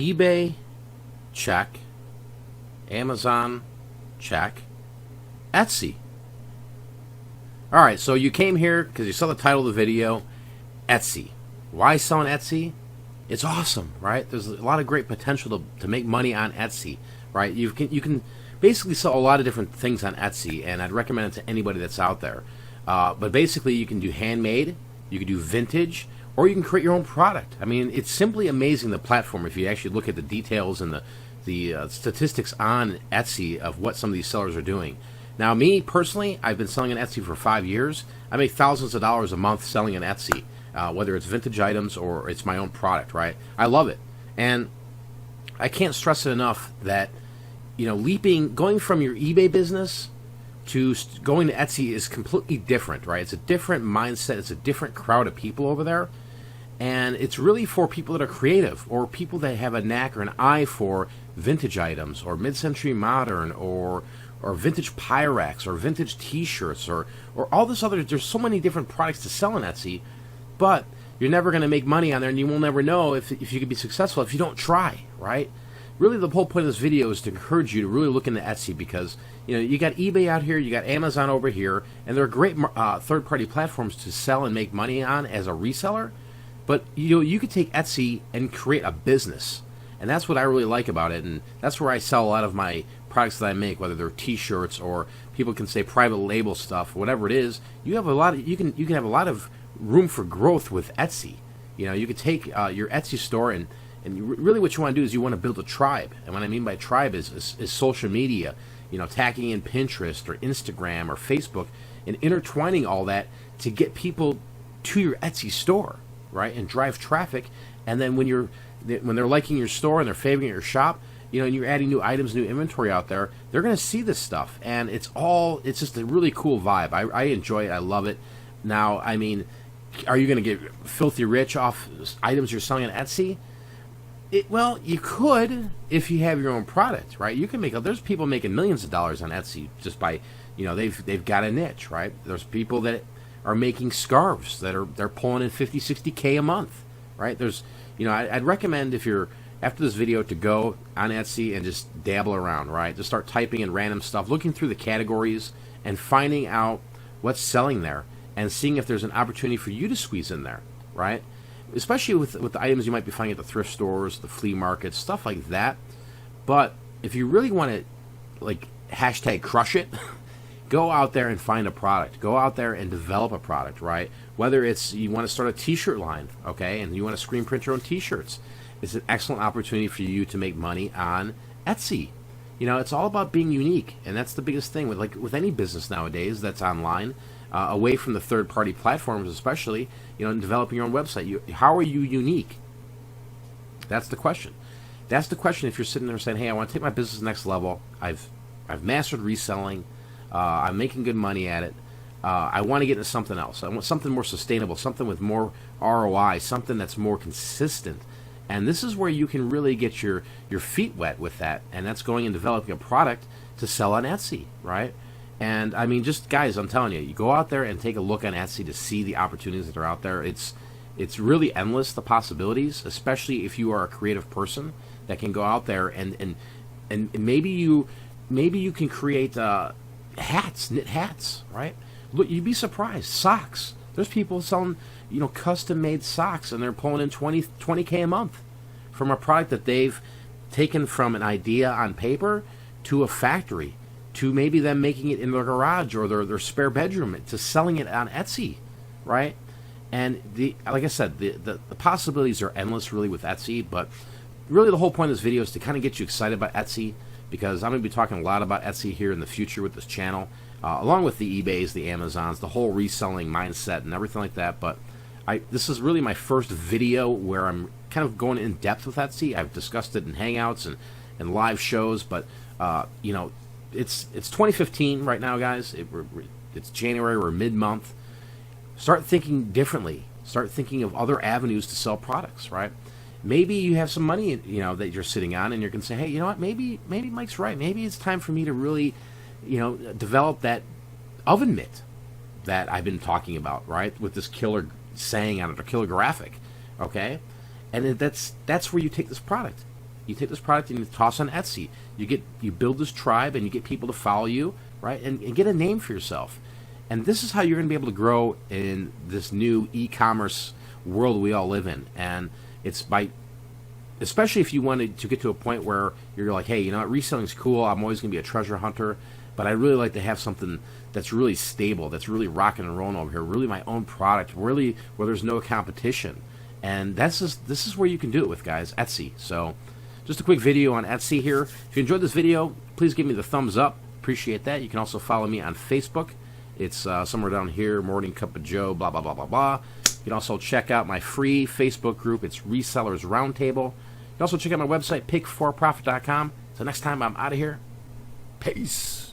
eBay, check. Amazon, check. Etsy. Alright, so you came here because you saw the title of the video, Etsy. Why sell on Etsy? It's awesome, right? There's a lot of great potential to make money on Etsy, right? You can basically sell a lot of different things on Etsy, and I'd recommend it to anybody that's out there. But basically, you can do handmade, you can do vintage, or you can create your own product. I mean, it's simply amazing, the platform, if you actually look at the details and the statistics on Etsy of what some of these sellers are doing. Now, me, personally, I've been selling on Etsy for 5 years. I make thousands of dollars a month selling on Etsy, whether it's vintage items or it's my own product, right? I love it. And I can't stress it enough that, going from your eBay business to going to Etsy is completely different, right? It's a different mindset. It's a different crowd of people over there. And it's really for people that are creative or people that have a knack or an eye for vintage items or mid-century modern or vintage Pyrex or vintage t-shirts or all this other. There's so many different products to sell on Etsy, but you're never going to make money on there, and you will never know if you can be successful if you don't try, right? Really, the whole point of this video is to encourage you to really look into Etsy because you got eBay out here, you got Amazon over here, and they're great third-party platforms to sell and make money on as a reseller. But you could take Etsy and create a business, and that's what I really like about it, and that's where I sell a lot of my products that I make, whether they're T-shirts or people can say private label stuff, whatever it is. You have a lot of you can have a lot of room for growth with Etsy. You could take your Etsy store and really what you want to do is you want to build a tribe, and what I mean by tribe is social media. Tacking in Pinterest or Instagram or Facebook and intertwining all that to get people to your Etsy store, right, and drive traffic. And then when they're liking your store and they're favoring your shop, and you're adding new items, new inventory out there, they're going to see this stuff, and it's just a really cool vibe. I enjoy it. I love it. Now, I mean, are you going to get filthy rich off items you're selling on Etsy? Well, you could if you have your own product, right? You can there's people making millions of dollars on Etsy just by, they've got a niche, right? There's people that are making scarves they're pulling in 50, 60K a month, right? There's, I'd recommend if you're after this video to go on Etsy and just dabble around, right? Just start typing in random stuff, looking through the categories and finding out what's selling there and seeing if there's an opportunity for you to squeeze in there, right? Especially with the items you might be finding at the thrift stores, the flea markets, stuff like that. But if you really want to, hashtag crush it, go out there and find a product. Go out there and develop a product, right? Whether it's you want to start a t-shirt line, okay, and you want to screen print your own t-shirts. It's an excellent opportunity for you to make money on Etsy. It's all about being unique, and that's the biggest thing with any business nowadays that's online, away from the third-party platforms, especially. In developing your own website. How are you unique? That's the question. That's the question. If you're sitting there saying, "Hey, I want to take my business next level. I've mastered reselling. I'm making good money at it. I want to get into something else. I want something more sustainable, something with more ROI, something that's more consistent." And this is where you can really get your feet wet with that, and that's going and developing a product to sell on Etsy, right? And I mean, just guys, I'm telling you, you go out there and take a look on Etsy to see the opportunities that are out there. It's really endless, the possibilities, especially if you are a creative person that can go out there and maybe you can create knit hats, right? Look, you'd be surprised. Socks. There's people selling custom made socks, and they're pulling in 20K a month from a product that they've taken from an idea on paper to a factory, to maybe them making it in their garage or their spare bedroom, to selling it on Etsy, right? And like I said, the possibilities are endless really with Etsy, but really the whole point of this video is to kind of get you excited about Etsy, because I'm going to be talking a lot about Etsy here in the future with this channel, along with the eBays, the Amazons, the whole reselling mindset and everything like that. But this is really my first video where I'm kind of going in depth with Etsy. I've discussed it in Hangouts and live shows, but it's 2015 right now, guys. It's January. We're mid-month. Start thinking differently. Start thinking of other avenues to sell products, right? Maybe you have some money, that you're sitting on, and you're going to say, hey, you know what? Maybe Mike's right. Maybe it's time for me to really, develop that oven mitt that I've been talking about, right? With this killer saying on it, or killer graphic, okay? And that's where you take this product. You take this product and you toss on Etsy. You build this tribe and you get people to follow you, right? And get a name for yourself. And this is how you're going to be able to grow in this new e-commerce world we all live in. And it's by, especially if you wanted to get to a point where you're like, hey, you know what, reselling's cool. I'm always going to be a treasure hunter, but I really like to have something that's really stable, that's really rocking and rolling over here, really my own product, really where there's no competition. And this is where you can do it with, guys, Etsy. So just a quick video on Etsy here. If you enjoyed this video, please give me the thumbs up. Appreciate that. You can also follow me on Facebook. It's somewhere down here, Morning Cup of Joe, blah, blah, blah, blah, blah. You can also check out my free Facebook group. It's Resellers Roundtable. You can also check out my website, pick4profit.com. So next time I'm out of here, peace.